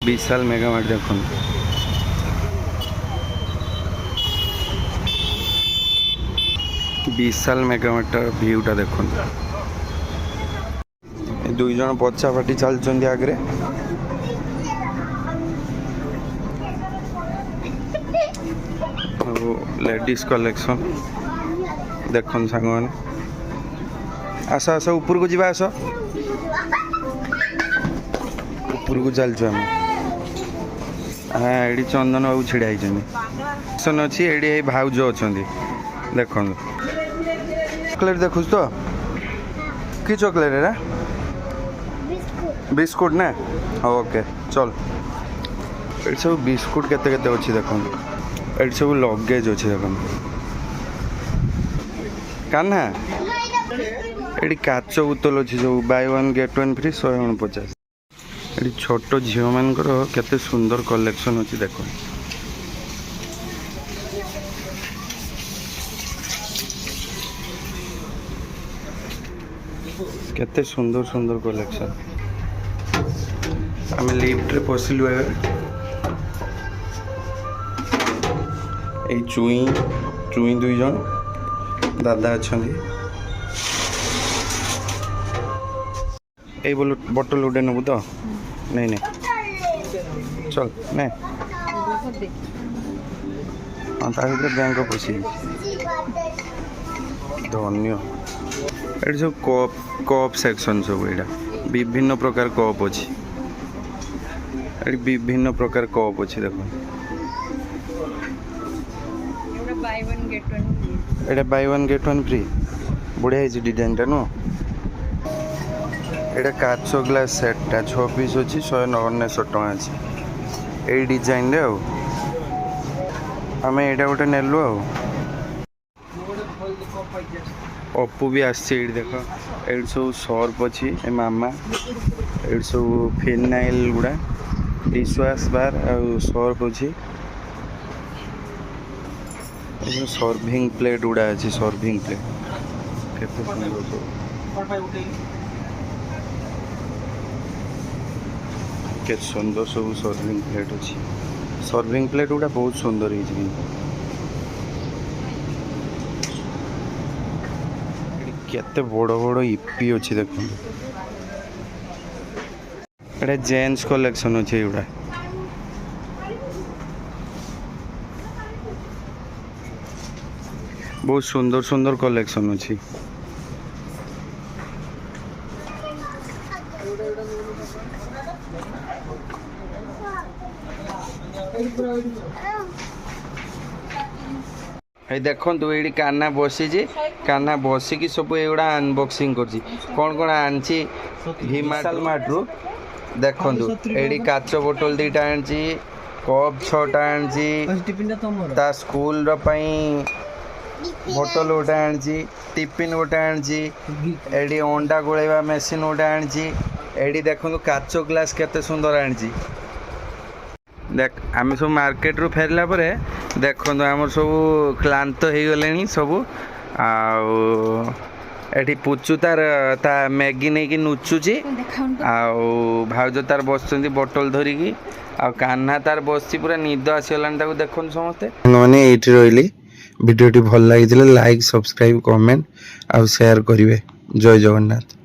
विशाल मेगामार्ट देखो विशाल मेगामार्ट व्यूटा देखो दुई जन पछा पाटी चलते आगे लेडीज कलेक्शन देख सांग मैंने आस आस ऊपर को जावा आस ऊपर को चलचु आम हाँ ये चंदन बाबू छिड़ा सन अच्छी ये भाउज अच्छा देख चॉकलेट देखु तो कि चॉकलेट है बिस्कुट ना ओके चल ये सब बिस्कुट केते केते अच्छी देख ये सब लगेज अच्छी देख कान्हा ये काच बोतल अच्छी सब by one get one free 149 ये छोट झील मानकर केते सुंदर कलेक्शन अच्छी देख केते सुंदर सुंदर कलेक्शन आम लिफ्ट रे पशिलु ए चुई चुई दुई जन दादा अच्छा ये बटल गोटे नबू तो नहीं नहीं चल नहीं हाँ ताकि बैंक पशि धन्य ये सब कप कप सेक्शन सब यहाँ विभिन्न प्रकार कप अच्छी विभिन्न प्रकार कप अच्छी देखो ये by one get one free बढ़िया है डिजाइन टा नो ये काच ग्लास सेटा 6 पीस अच्छी 199 टଙ୍କା अच्छी ये डिजाइन रे आम यहाँ गोटे नेलु अपू भी आसी देख ये सब सर्फ अच्छी मामा ये सब फिनाइल गुड़ा डिश वाश बार सर्फ अच्छी सर्विंग प्लेट गुड़ा अच्छी सर्विंग प्लेट केते सुंदर केते सुंदर सब सर्विंग प्लेट अच्छी सर्विंग प्लेट गुड़ा बहुत सुंदर है केते बड़ बड़ इपी अच्छी देख ये जेन्स कलेक्शन अच्छे एगुड़ा बहुत सुंदर सुंदर कलेक्शन अच्छी देखो ये कान्हा बसी कान्हा बसिकी सब एगुड़ा अनबॉक्सिंग कर कौन कौन आनी विशाल मार्ट रु देखो ये काच बोतल दीटा आनी कप 6टा आनी ता स्कूल बोतल गोटे आनी टिफिन गोटे आनी ये अंडा गोलेवा मेसीन गोटे आनी ये देखो काच ग्लास केते सुंदर आनी देख आम सब मार्केट रू फेरला परे देखो आम सब क्लांत हो गले सब आठी पुचु तार ता मैगी नहीं कि नुचुची भाउज तार बस बोतल धरिकी आ कान्हा तार बस पूरा निद आसीगला देखो समस्ते मैंने ये रही वीडियो भल लगी लाइक सब्सक्राइब कमेंट आ शेयर करेंगे जय जगन्नाथ।